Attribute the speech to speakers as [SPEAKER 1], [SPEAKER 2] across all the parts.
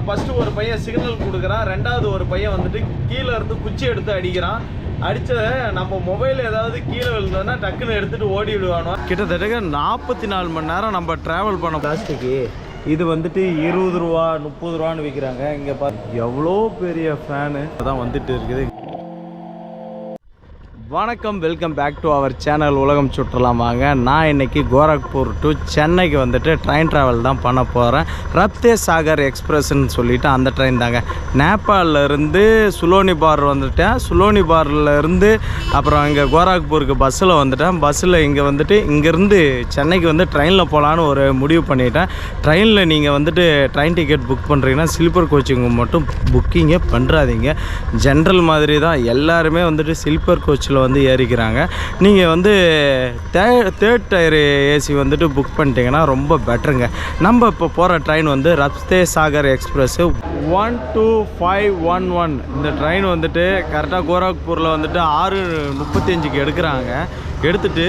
[SPEAKER 1] First ஒரு பையன் signal கொடுக்குறான், ரெண்டாவது ஒரு பையன் வந்துட்டு கீழே இருந்து குச்சி எடுத்து அடிக்கிறான். அடித்த நம்ம மொபைல் ஏதாவது கீழே விழுந்தோன்னா டக்குன்னு எடுத்துகிட்டு ஓடி விடுவானோ. கிட்டத்தட்ட 44 மணி நேரம் நம்ம ட்ராவல் பண்ண. பிளாஸ்டிக்கு இது வந்துட்டு 20 ரூபா 30 ரூபான்னு விற்கிறாங்க. இங்கே பார்த்து எவ்வளோ பெரிய ஃபேனு அதான் வந்துட்டு இருக்குது. வணக்கம், welcome back to our channel உலகம் சுற்றலாம் வாங்க. நான் இன்றைக்கி கோரக்பூர் டு சென்னைக்கு வந்துட்டு ட்ரெயின் ட்ராவல் தான் பண்ண போகிறேன். ரப்தே சாகர் எக்ஸ்பிரஸ்ன்னு சொல்லிவிட்டு அந்த ட்ரெயின் தாங்க. நேபாளிலேருந்து சுலோனி பார் வந்துட்டேன். சுலோனி பார்லேருந்து அப்புறம் இங்கே கோரக்பூருக்கு பஸ்ஸில் வந்துட்டேன். பஸ்ஸில் இங்கே வந்துட்டு இங்கேருந்து சென்னைக்கு வந்து ட்ரெயினில் போகலான்னு ஒரு முடிவு பண்ணிட்டேன். ட்ரெயினில் நீங்கள் வந்துட்டு ட்ரெயின் டிக்கெட் புக் பண்ணுறீங்கன்னா ஸ்லீப்பர் கோச்சிங் மட்டும் புக்கிங்கே பண்ணுறாதீங்க. ஜென்ரல் மாதிரி தான் எல்லாருமே வந்துட்டு ஸ்லீப்பர் கோச்சில் வந்து ஏறிக்கிறாங்க. நீங்கள் வந்து தேர்ட் டயர் ஏசி வந்துட்டு புக் பண்ணிட்டீங்கன்னா ரொம்ப பெட்டருங்க. நம்ம இப்போ போகிற ட்ரெயின் வந்து ரப்தே சாகர் எக்ஸ்பிரஸ்ஸு 12511. இந்த ட்ரெயின் வந்துட்டு கரெக்டாக கோரக்பூரில் வந்துட்டு 6:35க்கு எடுக்கிறாங்க. எடுத்துகிட்டு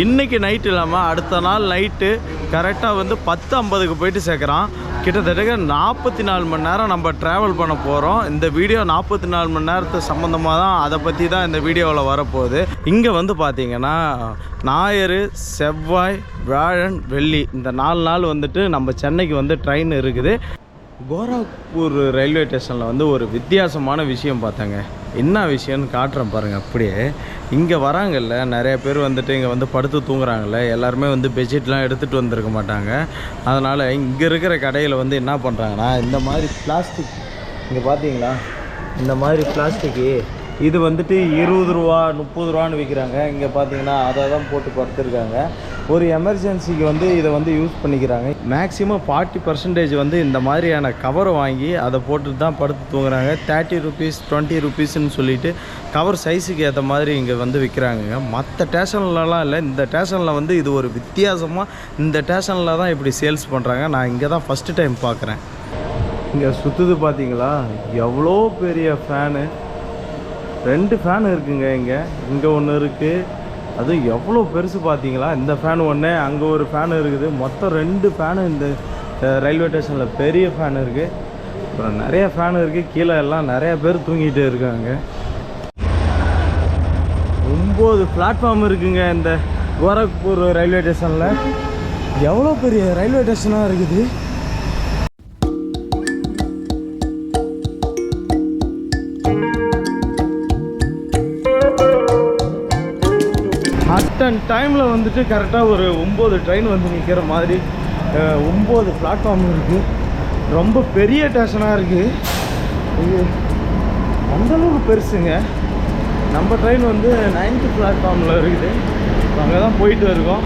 [SPEAKER 1] இன்றைக்கி நைட்டு இல்லாமல் அடுத்த நாள் நைட்டு கரெக்டாக வந்து 10:50க்கு போயிட்டு சேர்க்குறான். கிட்டத்தட்ட 44 மணி நேரம் நம்ம ட்ராவல் பண்ண போகிறோம். இந்த வீடியோ 44 மணி நேரத்து சம்மந்தமாக தான், அதை பற்றி தான் இந்த வீடியோவில் வரப்போகுது. இங்கே வந்து பார்த்திங்கன்னா ஞாயிறு, செவ்வாய், வியாழன், வெள்ளி இந்த 4 நாள் வந்துட்டு நம்ம சென்னைக்கு வந்து ட்ரெயின் இருக்குது. கோரக்பூர் ரயில்வே ஸ்டேஷனில் வந்து ஒரு வித்தியாசமான விஷயம் பார்த்தாங்க. என்ன விஷயம்னு காட்டுறேன் பாருங்கள். அப்படியே இங்கே வராங்கல்ல நிறைய பேர் வந்துட்டு இங்கே வந்து படுத்து தூங்குறாங்கல்ல, எல்லாருமே வந்து பெட்ஷீட்லாம் எடுத்துகிட்டு வந்திருக்க மாட்டாங்க. அதனால் இங்கே இருக்கிற கடையில் வந்து என்ன பண்ணுறாங்கன்னா இந்த மாதிரி பிளாஸ்டிக், இங்கே பார்த்தீங்களா இந்த மாதிரி பிளாஸ்டிக்கு இது வந்துட்டு 20 ரூபா 30 ரூபான்னு விற்கிறாங்க. இங்கே பார்த்தீங்கன்னா அதை தான் போட்டு படுத்துருக்காங்க. ஒரு எமர்ஜென்சிக்கு வந்து இதை வந்து யூஸ் பண்ணிக்கிறாங்க. மேக்ஸிமம் 40% வந்து இந்த மாதிரியான கவரை வாங்கி அதை போட்டு தான் படுத்து தூங்குறாங்க. 30 ருபீஸ் 20 ருபீஸ்ன்னு சொல்லிட்டு கவர் சைஸுக்கு ஏற்ற மாதிரி இங்கே வந்து விற்கிறாங்க. மற்ற ஸ்டேஷன்லலாம் இல்லை, இந்த ஸ்டேஷனில் வந்து இது ஒரு வித்தியாசமாக இந்த ஸ்டேஷனில் தான் இப்படி சேல்ஸ் பண்ணுறாங்க. நான் இங்கே தான் ஃபஸ்ட்டு டைம் பார்க்குறேன். இங்கே சுற்றுது பார்த்தீங்களா, எவ்வளோ பெரிய ஃபேனு. 2 ஃபேன் இருக்குங்க. இங்கே ஒன்று இருக்குது, அது எவ்வளோ பெருசு பார்த்தீங்களா. இந்த ஃபேன் ஒன்று, அங்கே ஒரு ஃபேன் இருக்குது. மொத்தம் 2 ஃபேனு இந்த ரயில்வே ஸ்டேஷனில் பெரிய ஃபேன் இருக்குது. அப்புறம் நிறைய ஃபேன் இருக்குது. கீழே எல்லாம் நிறைய பேர் தூங்கிட்டு இருக்காங்க. 9 பிளாட்ஃபார்ம் இருக்குங்க இந்த கோரக்பூர் ரயில்வே ஸ்டேஷனில். எவ்வளோ பெரிய ரயில்வே ஸ்டேஷனாக இருக்குது. அட்டன் டைமில் வந்துட்டு கரெக்டாக ஒரு 9 ட்ரெயின் வந்து நிற்கிற மாதிரி 9 பிளாட்ஃபார்ம் இருக்குது. ரொம்ப பெரிய ஸ்டேஷனாக இருக்குது. இது அந்தளவுக்கு பெருசுங்க. நம்ம ட்ரெயின் வந்து 9th பிளாட்ஃபார்மில் இருக்குது. அங்கே தான் போயிட்டு இருக்கோம்.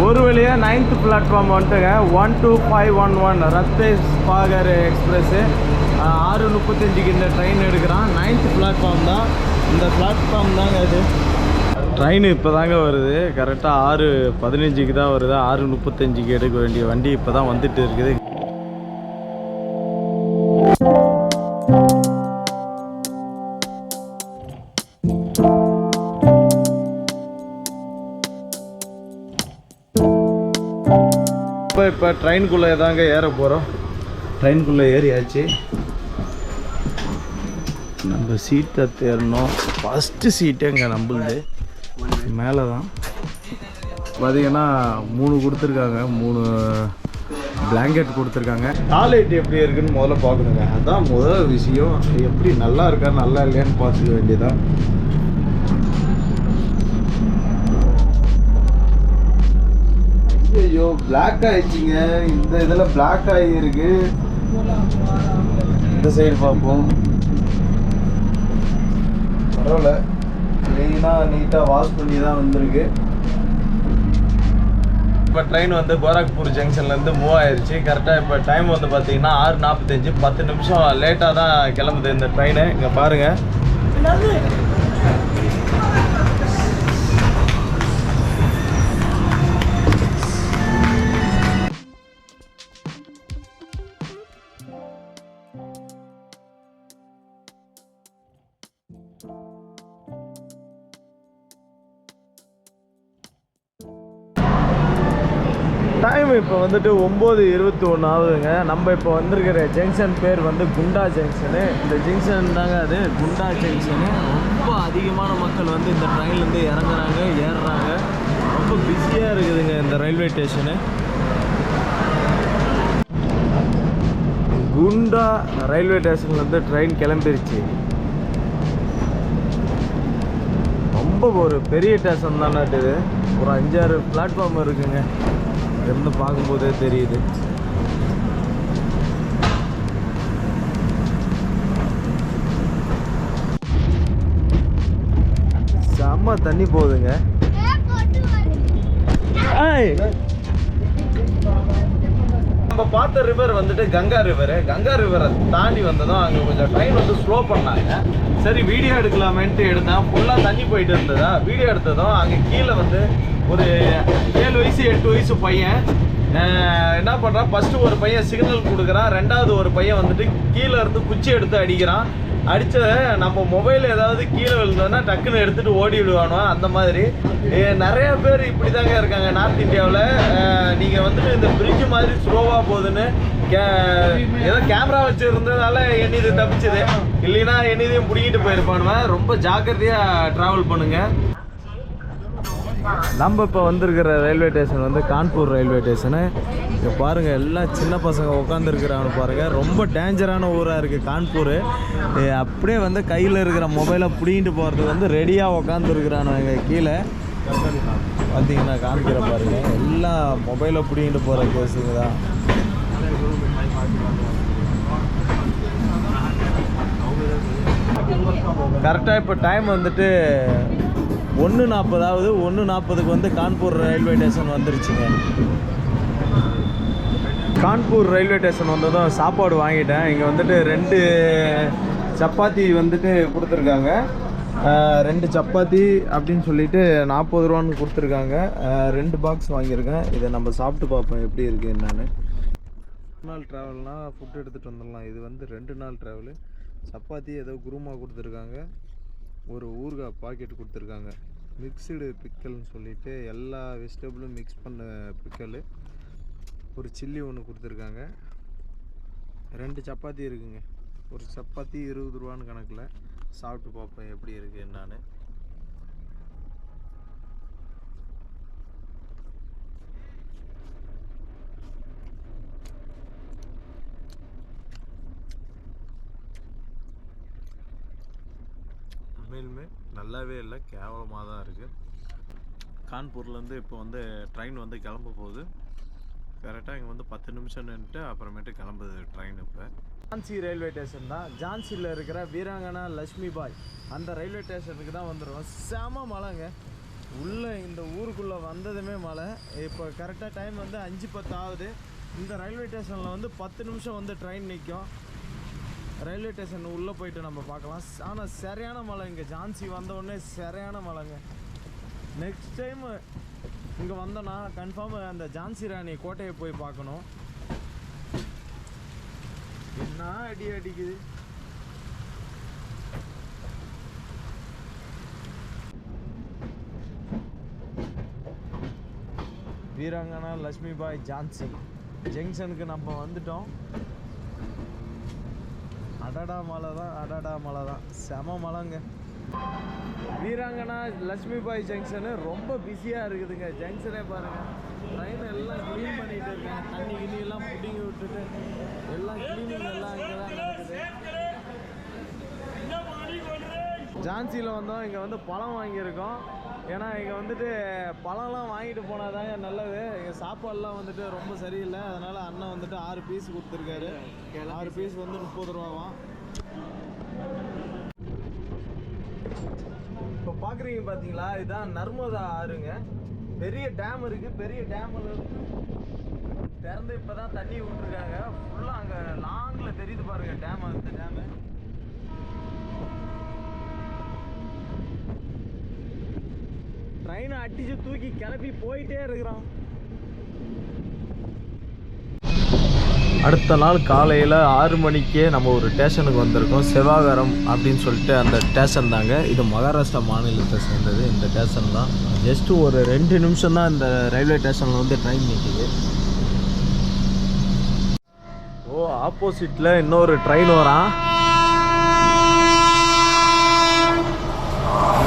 [SPEAKER 1] ஒரு வழியாக 9th பிளாட்ஃபார்ம் வந்துட்டுங்க. 12511 ரப்தே சாகர் எக்ஸ்பிரஸ்ஸு 6:35க்கு இந்த ட்ரெயின் எடுக்கிறான். 9th பிளாட்ஃபார்ம் தான், இந்த பிளாட்ஃபார்ம் தாங்க அது. ட்ரெயின் இப்போ தாங்க வருது. கரெக்டாக 6:15க்கு தான் வருது. 6:35க்கு எடுக்க வேண்டிய வண்டி இப்போ தான் வந்துட்டு இருக்குது. இப்போ ட்ரெயினுக்குள்ளே தாங்க ஏற போகிறோம். ட்ரெயினுக்குள்ளே ஏறியாச்சு. நம்ம சீட்டை தேடணும். ஃபஸ்ட்டு சீட்டே இங்கே நம்மளுது மேலே தான் பார்த்தீங்கன்னா 3 கொடுத்துருக்காங்க. 3 பிளாங்கெட் கொடுத்துருக்காங்க. டாய்லெட் எப்படி இருக்குன்னு முதல்ல பார்க்கணுங்க. அதுதான் முதல் விஷயம். எப்படி நல்லா இருக்கா நல்லா இல்லையான்னு பார்த்துக்க வேண்டியதான். ஐயோ பிளாக் ஆயிடுச்சிங்க. இந்த இதில் பிளாக் ஆகியிருக்கு. இந்த சைடு பார்ப்போம். பரவாயில்ல, க்ளீனாக நீட்டாக வாஷ் பண்ணி தான் வந்திருக்கு. இப்போ ட்ரெயின் வந்து கோரக்பூர் ஜங்ஷன்லேருந்து மூவ் ஆயிடுச்சு. கரெக்டாக இப்போ டைம் வந்து பார்த்தீங்கன்னா 6:45. 10 நிமிஷம் லேட்டாக தான் கிளம்புது இந்த ட்ரெயினு. இங்கே பாருங்கள். டைம் டைம் இப்போ வந்துட்டு 9:21 ஆகுதுங்க. நம்ம இப்போ வந்திருக்கிற ஜங்ஷன் பேர் வந்து குண்டா ஜங்ஷனு. இந்த ஜங்ஷன் தாங்க அது குண்டா ஜங்ஷனு. ரொம்ப அதிகமான மக்கள் வந்து இந்த ட்ரெயின்லேருந்து இறங்குறாங்க, ஏறுறாங்க. ரொம்ப பிஸியாக இருக்குதுங்க இந்த ரயில்வே ஸ்டேஷனு. குண்டா ரயில்வே ஸ்டேஷன்லேருந்து ட்ரெயின் கிளம்பிருச்சு. ரொம்ப ஒரு பெரிய ஸ்டேஷன் தானே இது. ஒரு 5-6 பிளாட்ஃபார்ம் இருக்குங்க. இருந்து பார்க்கும்போதே தெரியுது. செம்ம தண்ணி போகுதுங்க. நம்ம பார்த்த ரிவர் வந்துட்டு கங்கா ரிவரு. கங்கா ரிவரை தாண்டி வந்ததும் அங்கே கொஞ்சம் ட்ரெயின் வந்து ஸ்லோ பண்ணாங்க. சரி வீடியோ எடுக்கலாமேன்ட்டு எடுத்தேன். ஃபுல்லாக தண்ணி போயிட்டு இருந்ததா. வீடியோ எடுத்ததும் அங்கே கீழே வந்து ஒரு 7 வயசு 8 வயசு பையன் என்ன பண்ணுறான், ஃபஸ்ட்டு ஒரு பையன் சிக்னல் கொடுக்குறான், ரெண்டாவது ஒரு பையன் வந்துட்டு கீழே இருந்து குச்சி எடுத்து அடிக்கிறான். அடித்த நம்ம மொபைல் ஏதாவது கீழே விழுந்தோன்னா டக்குன்னு எடுத்துகிட்டு ஓடி விடுவானோ அந்த மாதிரி நிறையா பேர் இப்படி தாங்க இருக்காங்க நார்த் இந்தியாவில். நீங்கள் வந்துட்டு இந்த பிரிட்ஜு மாதிரி ஸ்லோவாக போகுதுன்னு ஏதோ கேமரா வச்சுருந்ததால இது தப்பிச்சுது. இல்லைன்னா இதையும் பிடிக்கிட்டு போயிருப்பானுவேன். ரொம்ப ஜாக்கிரதையாக ட்ராவல் பண்ணுங்கள். நம்ம இப்போ வந்திருக்கிற ரயில்வே ஸ்டேஷன் வந்து கான்பூர் ரயில்வே ஸ்டேஷனு. இங்கே பாருங்கள், எல்லாம் சின்ன பசங்க உட்காந்துருக்குறாங்க பாருங்கள். ரொம்ப டேஞ்சரான ஊராக இருக்குது கான்பூர். அப்படியே வந்து கையில் இருக்கிற மொபைலை பிடிங்கிட்டு போகிறதுக்கு வந்து ரெடியாக உட்காந்துருக்குறானுங்க. கீழே பார்த்தீங்கன்னா காமிக்கிற பாருங்கள், எல்லாம் மொபைலை பிடிங்கிட்டு போகிற கேஸுங்க தான். கரெக்டாக இப்போ டைம் வந்துட்டு 1:40 ஆகுது. 1:40க்கு வந்து கான்பூர் ரயில்வே ஸ்டேஷன் வந்துருச்சுங்க. கான்பூர் ரயில்வே ஸ்டேஷன் வந்ததும் சாப்பாடு வாங்கிட்டேன். இங்கே வந்துட்டு 2 சப்பாத்தி வந்துட்டு கொடுத்துருக்காங்க. 2 சப்பாத்தி அப்படின்னு சொல்லிட்டு 40 ரூபான்னு கொடுத்துருக்காங்க. 2 பாக்ஸ் வாங்கியிருக்கேன். இதை நம்ம சாப்பிட்டு பார்ப்போம் எப்படி இருக்குது என்னன்னு. 1 நாள் ட்ராவல்னால் ஃபுட் எடுத்துகிட்டு வந்துடலாம். இது வந்து 2 நாள் ட்ராவலு. சப்பாத்தி ஏதோ குருமா கொடுத்துருக்காங்க, ஒரு ஊறுகாய் பாக்கெட் கொடுத்துருக்காங்க, மிக்சடு பிக்கல்னு சொல்லிட்டு எல்லா வெஜிடபிளும் மிக்ஸ் பண்ண பிக்கல், ஒரு சில்லி ஒன்று கொடுத்துருக்காங்க. 2 சப்பாத்தி இருக்குங்க. ஒரு சப்பாத்தி 20 ரூபான்னு கணக்கில். சாப்பிட்டு பார்ப்பேன் எப்படி இருக்குது என்னான்னு. உண்மையிலுமே நல்லாவே இல்லை, கேவலமாக தான் இருக்குது. கான்பூர்லேருந்து இப்போ வந்து ட்ரெயின் வந்து கிளம்ப போகுது. கரெக்டாக இங்கே வந்து 10 நிமிஷம் நின்றுட்டு அப்புறமேட்டு கிளம்புது ட்ரெயின். இப்போ ஜான்சி ரயில்வே ஸ்டேஷன் தான். ஜான்சியில் இருக்கிற வீராங்கனா லட்சுமி பாய் அந்த ரயில்வே ஸ்டேஷனுக்கு தான் வந்துடும். செம மழைங்க. உள்ளே இந்த ஊருக்குள்ளே வந்ததுமே மழை. இப்போ கரெக்டாக டைம் வந்து 5:10 ஆகுது. இந்த ரயில்வே ஸ்டேஷனில் வந்து 10 நிமிஷம் வந்து ட்ரெயின் நிற்கும். ரயில்வே ஸ்டேஷன் உள்ளே போயிட்டு நம்ம பார்க்கலாம். ஆனால் சரியான மழை இங்கே. ஜான்சி வந்தவுடனே சரியான மழைங்க. நெக்ஸ்ட் டைம் இங்கே வந்தோன்னா கன்ஃபார்ம் அந்த ஜான்சி ராணி கோட்டையை போய் பார்க்கணும். என்ன அடி அடிக்குது. வீராங்கனா லட்சுமி பாய் ஜான்சி ஜங்ஷனுக்கு நம்ம வந்துட்டோம். அடடா மலை தான், அடடா மலை தான், செம மலைங்க. வீராங்கனா லட்சுமி பாய் ஜங்ஷனு ரொம்ப பிஸியாக இருக்குதுங்க. ஜங்ஷனே பாருங்கள், ட்ரெயின் எல்லாம் க்ளீன் பண்ணிகிட்டு இருக்கேன். தண்ணி கிண்ணியெல்லாம் புடிங்கி விட்டுட்டு எல்லாம் க்ளீனிங் எல்லாம் இங்கே தான் நடக்குது. ஜான்சியில் வந்தோம். இங்கே வந்து பழம் வாங்கியிருக்கோம். ஏன்னா இங்கே வந்துட்டு பழம்லாம் வாங்கிட்டு போனால் தாங்க நல்லது. இங்கே சாப்பாடுலாம் வந்துட்டு ரொம்ப சரியில்லை. அதனால் அண்ணன் வந்துட்டு 6 பீஸ் கொடுத்துருக்காரு. 6 பீஸ் வந்து 30 ரூபாவாம். இப்போ பார்க்குறீங்க பார்த்தீங்களா, இதுதான் நர்மதா ஆறுங்க. பெரிய டேம் இருக்குது. பெரிய டேமில் திறந்து இப்போ தான் தண்ணி விட்டுருக்காங்க. ஃபுல்லாக அங்கே லாங்கில் தெரியுது பாருங்கள் டேம். அந்த டேமு ட்ரெயினை அடிச்சு தூக்கி கிளப்பி போயிட்டே இருக்கிறான். அடுத்த நாள் காலையில் 6 மணிக்கே நம்ம ஒரு ஸ்டேஷனுக்கு வந்திருக்கோம். செவாகரம் அப்படின்னு சொல்லிட்டு அந்த ஸ்டேஷன் தாங்க. இது மகாராஷ்டிரா மாநிலத்தை சேர்ந்தது. இந்த ஸ்டேஷன் தான். ஜஸ்ட்டு ஒரு 2 நிமிஷம் தான் இந்த ரயில்வே ஸ்டேஷனில் வந்து ட்ரெயின் நிற்கிது. ஆப்போசிட்டில் இன்னொரு ட்ரெயின் வரான்.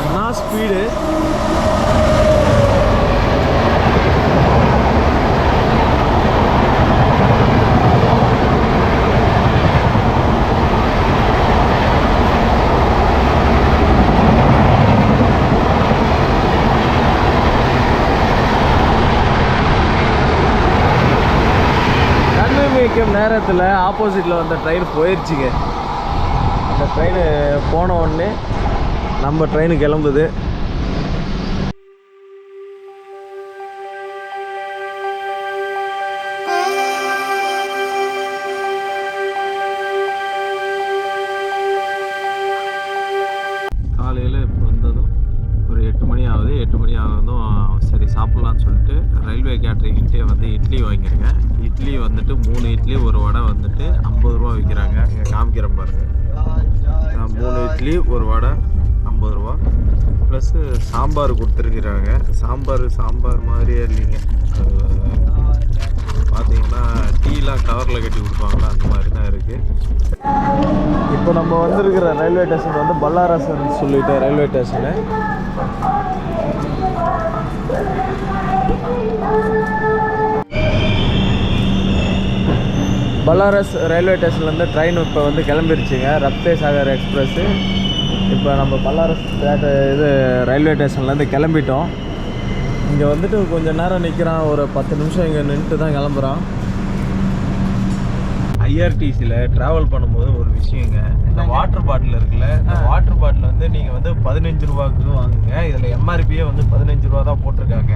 [SPEAKER 1] என்ன ஸ்பீடு! நேரத்தில் ஆப்போசிட்டில் வந்த ட்ரெயின் போயிடுச்சுங்க. அந்த ட்ரெயின் போன உடனே நம்ம ட்ரெயின் கிளம்புது. காலையில் இப்போ வந்ததும் ஒரு 8 மணி ஆகுது. 8 மணி ஆனதும் சரி சாப்பிட்லான்னு சொல்லிட்டு ரயில்வே கேட்ரிங்கிட்டே வந்து இட்லி வாங்கியிருக்கேன். இட்லி வந்துட்டு 3 இட்லி ஒரு வடை வந்துட்டு 50 ரூபா விற்கிறாங்க. இங்கே காமிக்கிறேன் பாருங்கள். 3 இட்லி ஒரு வடை 50 ரூபா ப்ளஸ்ஸு சாம்பார் கொடுத்துருக்குறாங்க. சாம்பார் மாதிரியே இல்லைங்க. பார்த்தீங்கன்னா டீலாம் கவரில் கட்டி கொடுப்பாங்களா அந்த மாதிரி தான் இருக்குது. இப்போ நம்ம வந்திருக்கிற ரயில்வே ஸ்டேஷன் வந்து பல்லாரசன் சொல்லிட்டு ரயில்வே ஸ்டேஷனு. பல்லாரஸ் ரயில்வே ஸ்டேஷன்லேருந்து ட்ரெயின் இப்போ வந்து கிளம்பிருச்சுங்க. ரப்தே சாகர் எக்ஸ்பிரஸ்ஸு. இப்போ நம்ம பல்லாரஸ் ரயில்வே ஸ்டேஷன்லேருந்து கிளம்பிட்டோம். இங்கே வந்துட்டு கொஞ்சம் நேரம் நிற்கிறான். ஒரு 10 நிமிஷம் இங்கே நின்றுட்டு தான் கிளம்புறான். ஐஆர்டிசியில் ட்ராவல் பண்ணும்போது ஒரு விஷயங்க, இந்த வாட்டர் பாட்டில் இருக்குல்ல, இந்த வாட்டர் பாட்டில் வந்து நீங்கள் வந்து 15 ரூபாய்க்கு வாங்குங்க. இதில் எம்ஆர்பியே வந்து 15 ரூபா தான் போட்டிருக்காங்க.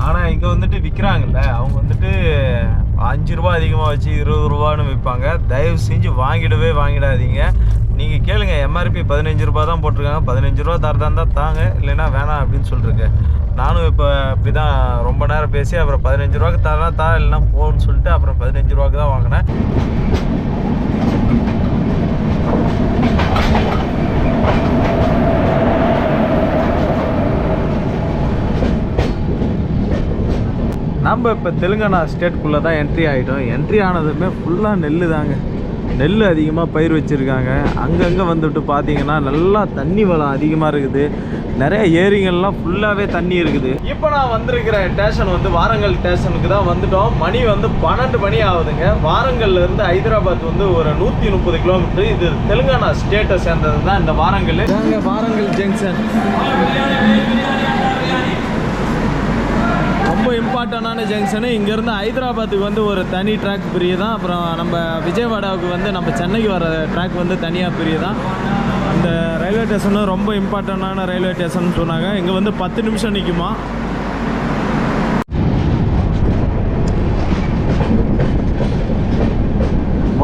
[SPEAKER 1] ஆனால் இங்கே வந்துட்டு விற்கிறாங்கல்ல, அவங்க வந்துட்டு 5 ரூபா அதிகமாக வச்சு 20 ரூபான்னு விற்பாங்க. தயவு செஞ்சு வாங்கிடாதீங்க. நீங்கள் கேளுங்க, எம்ஆர்பி 15 ரூபா தான் போட்டிருக்காங்க. 15 ரூபா தரதா இருந்தால் தாங்க, இல்லைன்னா வேணாம் அப்படின்னு சொல்லிருக்கேன். நானும் இப்போ இப்படி தான் ரொம்ப நேரம் பேசி அப்புறம் 15 ரூபாய்க்கு தரேன் இல்லைன்னா போன்னு சொல்லிட்டு அப்புறம் 15 ரூபாய்க்கு தான் வாங்கினேன். நம்ம இப்போ தெலுங்கானா ஸ்டேட்குள்ளே தான் என்ட்ரி ஆகிட்டோம். என்ட்ரி ஆனதுமே ஃபுல்லாக நெல் தாங்க. நெல் அதிகமாக பயிர் வச்சுருக்காங்க. அங்கங்கே வந்துட்டு பார்த்தீங்கன்னா நல்லா தண்ணி வளம் அதிகமாக இருக்குது. நிறைய ஏரிகள்லாம் ஃபுல்லாகவே தண்ணி இருக்குது. இப்போ நான் வந்திருக்கிற ஸ்டேஷன் வந்து வாரங்கல் ஸ்டேஷனுக்கு தான் வந்துட்டோம். மணி வந்து 12 மணி ஆகுதுங்க. வாரங்கல்லேருந்து ஹைதராபாத் வந்து ஒரு 130 கிலோமீட்டர். இது தெலுங்கானா ஸ்டேட்டை சேர்ந்தது தான் இந்த வாரங்கல். வாரங்கல் ஜங்ஷன் ரொம்ப இம்பார்ட்டண்டான ஜங்ஷனு. இங்கேருந்து ஹைதராபாத்துக்கு வந்து ஒரு தனி ட்ராக் பிரிவு தான். அப்புறம் நம்ம விஜயவாடாவுக்கு வந்து நம்ம சென்னைக்கு வர ட்ராக் வந்து தனியாக பிரிவு தான். இந்த ரயில்வே ஸ்டேஷனு ரொம்ப இம்பார்ட்டண்டான ரயில்வே ஸ்டேஷன் சொன்னாங்க. இங்கே வந்து 10 நிமிஷம் நிற்குமா.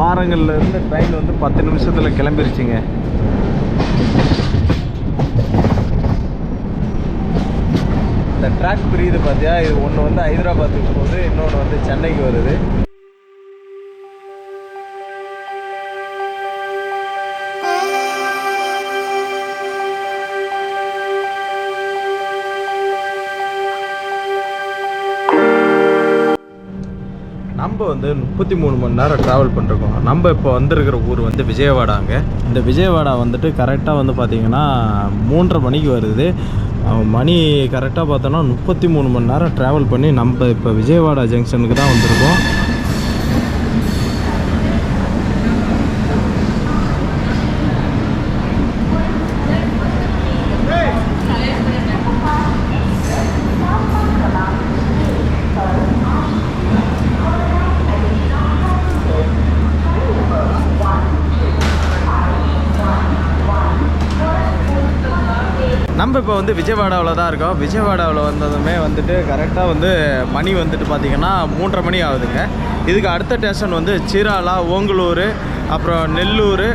[SPEAKER 1] வாரங்கள்லேருந்து ட்ரெயின் வந்து 10 நிமிஷத்தில் கிளம்பிருச்சுங்க. இந்த ட்ராக் பிரியுது பார்த்தியா, இது ஒன்று வந்து ஹைதராபாத்துக்கு போகுது, இன்னொன்று வந்து சென்னைக்கு வருது. நம்ம வந்து 33 மணி நேரம் ட்ராவல் பண்ணிருக்கோம். நம்ம இப்போ வந்திருக்கிற ஊர் வந்து விஜயவாடாங்க. இந்த விஜயவாடா வந்துட்டு கரெக்டாக வந்து பார்த்திங்கன்னா 3:30 மணிக்கு வருது. மணி கரெக்டாக பார்த்தோன்னா 33 மணி நேரம் ட்ராவல் பண்ணி நம்ம இப்போ விஜயவாடா ஜங்ஷனுக்கு தான் வந்திருக்கோம். நம்ம இப்போ வந்து விஜயவாடாவில் தான் இருக்கோம். விஜயவாடாவில் வந்ததுமே வந்துட்டு கரெக்டாக வந்து மணி வந்துட்டு பார்த்திங்கன்னா 3:30 மணி ஆகுதுங்க. இதுக்கு அடுத்த ஸ்டேஷன் வந்து சீராலா, ஓங்கலூர், அப்புறம் நெல்லூர்,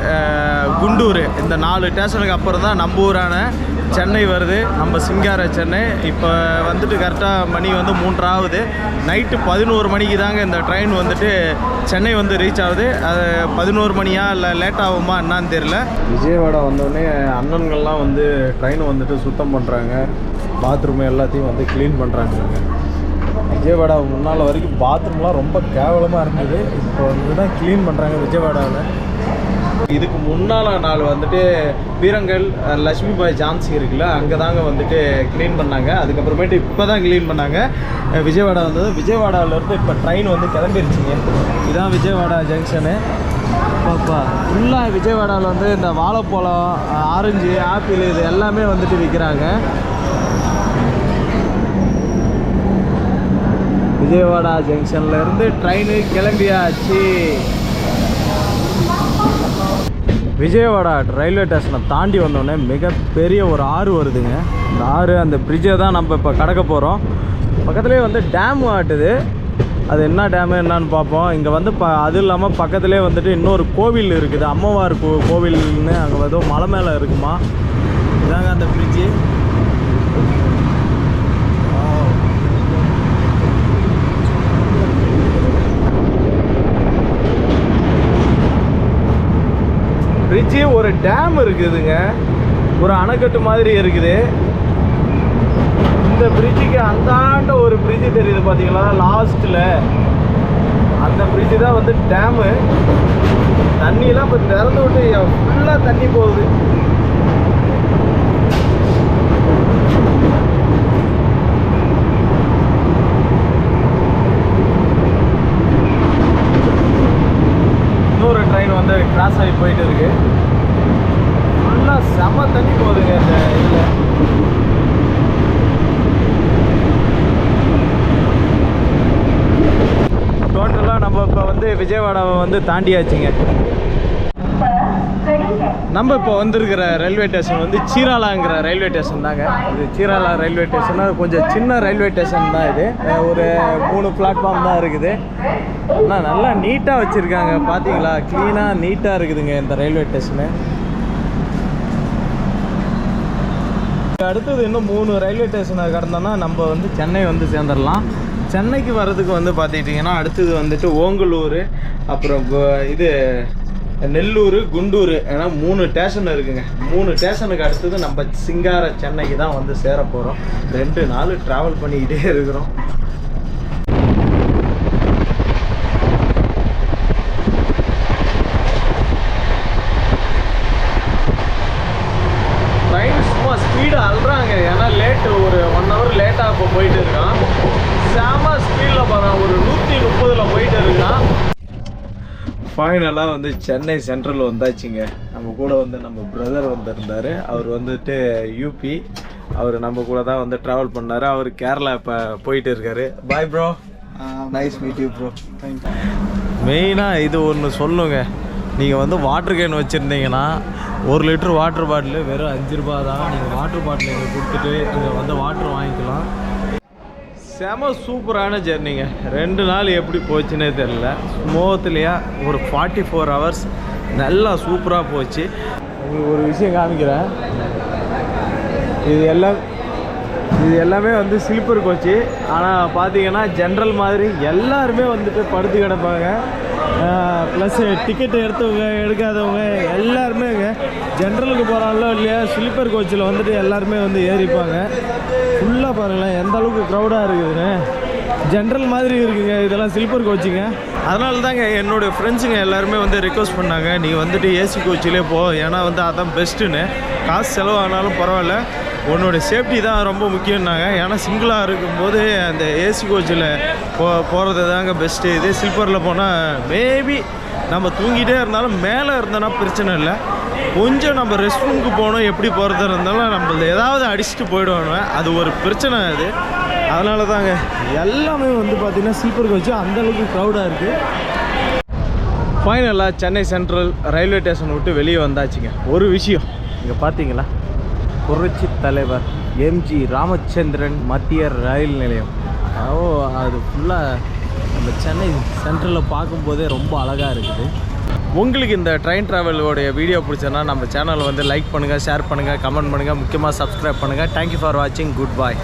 [SPEAKER 1] குண்டூர். இந்த 4 ஸ்டேஷனுக்கு அப்புறம் தான் நம்ம ஊரான சென்னை வருது. நம்ம சிங்கார சென்னை. இப்போ வந்துட்டு கரெக்டாக மணி வந்து 3:30 ஆகுது. நைட்டு 11 மணிக்கு தாங்க இந்த ட்ரெயின் வந்துட்டு சென்னை வந்து ரீச் ஆகுது. அது 11 மணியா இல்லை லேட் ஆகுமா என்னான்னு தெரியல. விஜயவாடா வந்தோடனே அண்ணன்கள்லாம் வந்து ட்ரெயின் வந்துட்டு சுத்தம் பண்ணுறாங்க. பாத்ரூம் எல்லாத்தையும் வந்து க்ளீன் பண்ணுறாங்க. விஜயவாடா முன்னால் வரைக்கும் பாத்ரூம்லாம் ரொம்ப கேவலமாக இருந்தது. இப்போ வந்து தான் க்ளீன் பண்ணுறாங்க விஜயவாடாவில். இதுக்கு முன்னால் நாள் வந்துட்டு பீரங்கல் லட்சுமி பாய் ஜான்சி இருக்குல்ல, அங்கே தாங்க வந்துட்டு க்ளீன் பண்ணாங்க. அதுக்கப்புறமேட்டு இப்போ தான் க்ளீன் பண்ணாங்க. விஜயவாடா வந்தது. விஜயவாடாவிலேருந்து இப்போ ட்ரெயின் வந்து கிளம்பிருச்சிங்க. இதுதான் விஜயவாடா ஜங்ஷனு. பாப்பா ஃபுல்லாக விஜயவாடாவில் வந்து இந்த வாழைப்பழம், ஆரஞ்சு, ஆப்பிள் இது எல்லாமே வந்துட்டு விற்கிறாங்க. விஜயவாடா ஜங்ஷன்லேருந்து ட்ரெயின் கிளம்பியாச்சு. விஜயவாடா ரயில்வே ஸ்டேஷனை தாண்டி வந்தோடனே மிகப்பெரிய ஒரு ஆறு வருதுங்க. இந்த ஆறு, அந்த பிரிட்ஜை தான் நம்ம இப்போ கடக்க போகிறோம். பக்கத்துலேயே வந்து டேம் ஆட்டுது. அது என்ன டேமு என்னான்னு பார்ப்போம். இங்கே வந்து அது இல்லாமல் பக்கத்துலேயே வந்துட்டு இன்னொரு கோவில் இருக்குது, அம்மவார் கோவில்னு. அங்கே வந்து மலை மேலே இருக்குமா. இதாங்க அந்த பிரிட்ஜு. பிரிட்ஜு ஒரு டேம் இருக்குதுங்க, ஒரு அணைக்கட்டு மாதிரி இருக்குது. இந்த பிரிட்ஜுக்கு அந்தாண்ட ஒரு பிரிட்ஜு தெரியுது பார்த்தீங்களா, லாஸ்ட்டில் அந்த பிரிட்ஜு தான் வந்து டேமு. தண்ணியெல்லாம் இப்போ திறந்து விட்டு ஃபுல்லாக தண்ணி போகுது. இன்னொரு ட்ரெயின் வந்து கிராஸ் ஆகி போயிட்டு இருக்கு. ஃபுல்லாக செம தண்ணி போகுதுங்க இந்த இதில். டோட்டலாக நம்ம இப்போ வந்து விஜயவாடாவை வந்து தாண்டியாச்சுங்க. நம்ம இப்போ வந்திருக்கிற ரயில்வே ஸ்டேஷன் வந்து சீராலாங்கிற ரயில்வே ஸ்டேஷன் தாங்க. இது சீராலா ரயில்வே ஸ்டேஷனாக கொஞ்சம் சின்ன ரயில்வே ஸ்டேஷன் தான் இது. ஒரு 3 பிளாட்ஃபார்ம் தான் இருக்குது. ஆனால் நல்லா நீட்டாக வச்சுருக்காங்க பார்த்தீங்களா, க்ளீனாக நீட்டாக இருக்குதுங்க இந்த ரயில்வே ஸ்டேஷனு. அடுத்தது இன்னும் 3 ரயில்வே ஸ்டேஷனை கடந்தோன்னா நம்ம வந்து சென்னை வந்து சேர்ந்துடலாம். சென்னைக்கு வர்றதுக்கு வந்து பார்த்துக்கிட்டிங்கன்னா அடுத்தது வந்துட்டு ஓங்கலூர், அப்புறம் இது நெல்லூர், குண்டூர், ஏன்னா 3 ஸ்டேஷன் இருக்குங்க. 3 ஸ்டேஷனுக்கு அடுத்தது நம்ம சிங்கார சென்னைக்கு தான் வந்து சேர போகிறோம். 2 நாள் ட்ராவல் பண்ணிக்கிட்டே இருக்கிறோம். ட்ரெயின் சும்மா ஸ்பீடு அல்றாங்க, ஏன்னா லேட்டு ஒரு 1 hour லேட்டாக இப்போ போயிட்டு இருக்கான். செம ஸ்பீடில் போகிறான், ஒரு 130 போயிட்டு இருக்கான். ஃபைனலாக வந்து சென்னை சென்ட்ரல் வந்தாச்சுங்க. நம்ம கூட வந்து நம்ம பிரதர் வந்திருந்தார். அவர் வந்துட்டு யூபி. அவர் நம்ம கூட தான் வந்து ட்ராவல் பண்ணார். அவர் கேரளா இப்போ போயிட்டு இருக்காரு. Bye bro. Nice meet you bro. மெயினாக இது ஒன்று சொல்லுங்க, நீங்கள் வந்து வாட்டர் கேன் வச்சுருந்தீங்கன்னா 1 லிட்டர் வாட்டர் பாட்டில் வெறும் 5 ரூபா தான். நீங்கள் வாட்டர் பாட்டில் இங்கே கொடுத்துட்டு இங்கே வந்து வாட்டர் வாங்கிக்கலாம். செம சூப்பரான ஜெர்னிங்க. 2 நாள் எப்படி போச்சுன்னே தெரில. ஸ்மூத்லியாக ஒரு 44 hours நல்லா சூப்பராக போச்சு. உங்களுக்கு ஒரு விஷயம் காமிக்கிறேன். இது எல்லாமே வந்து ஸ்லீப்பர் கோச்சு. ஆனால் பார்த்தீங்கன்னா ஜென்ரல் மாதிரி எல்லாருமே வந்துட்டு படுத்து கிடப்பாங்க. ப்ளஸ் டிக்கெட்டு எடுத்தவங்க எடுக்காதவங்க எல்லாருமே ஜென்ரலுக்கு போகிறாங்களோ இல்லையா, ஸ்லீப்பர் கோச்சில் வந்துட்டு எல்லாருமே வந்து ஏறிப்பாங்க. ஃபுல்லாக பாருங்களேன் எந்த அளவுக்கு க்ரௌடாக இருக்குதுன்னு. ஜென்ரல் மாதிரி இருக்குங்க, இதெல்லாம் ஸ்லீப்பர் கோச்சுங்க. அதனால தாங்க என்னுடைய ஃப்ரெண்ட்ஸுங்க எல்லாருமே வந்து ரிக்வஸ்ட் பண்ணாங்க, நீ வந்துட்டு ஏசி கோச்சிலே போ, ஏன்னா வந்து அதான் பெஸ்ட்டுன்னு. காசு செலவானாலும் பரவாயில்ல, உன்னோடைய சேஃப்டி தான் ரொம்ப முக்கியம்னாங்க. ஏன்னா சிங்கிளாக இருக்கும்போது அந்த ஏசி கோச்சில் போகிறது தாங்க பெஸ்ட்டு. இதே ஸ்லீப்பரில் போனால் மேபி நம்ம தூங்கிட்டே இருந்தாலும் மேலே இருந்தோன்னா பிரச்சனை இல்லை. கொஞ்சம் நம்ம ரெஸ்ட் ரூமுக்கு போகணும், எப்படி போகிறதா இருந்தாலும் நம்ம ஏதாவது அடிச்சுட்டு போயிடுவாங்க, அது ஒரு பிரச்சனை அது. அதனால தாங்க எல்லாமே வந்து பார்த்திங்கன்னா ஸ்லீப்பர் கோச்சு அந்தளவுக்கு க்ரௌடாக இருக்குது. ஃபைனலாக சென்னை சென்ட்ரல் ரயில்வே ஸ்டேஷன் விட்டு வெளியே வந்தாச்சுங்க. ஒரு விஷயம் இங்கே பார்த்தீங்களா, புரட்சி தலைவர் எம்ஜி ராமச்சந்திரன் மத்திய ரயில் நிலையம். அது ஃபுல்லாக நம்ம சென்னை சென்ட்ரலில் பார்க்கும்போதே ரொம்ப அழகாக இருக்குது. உங்களுக்கு இந்த ட்ரெயின் ட்ராவலோடைய வீடியோ பிடிச்சதுன்னா நம்ம சேனலை வந்து லைக் பண்ணுங்கள், ஷேர் பண்ணுங்கள், கமெண்ட் பண்ணுங்கள், முக்கியமாக சப்ஸ்கிரைப் பண்ணுங்கள். தேங்க்யூ ஃபார் வாட்சிங். குட் பாய்.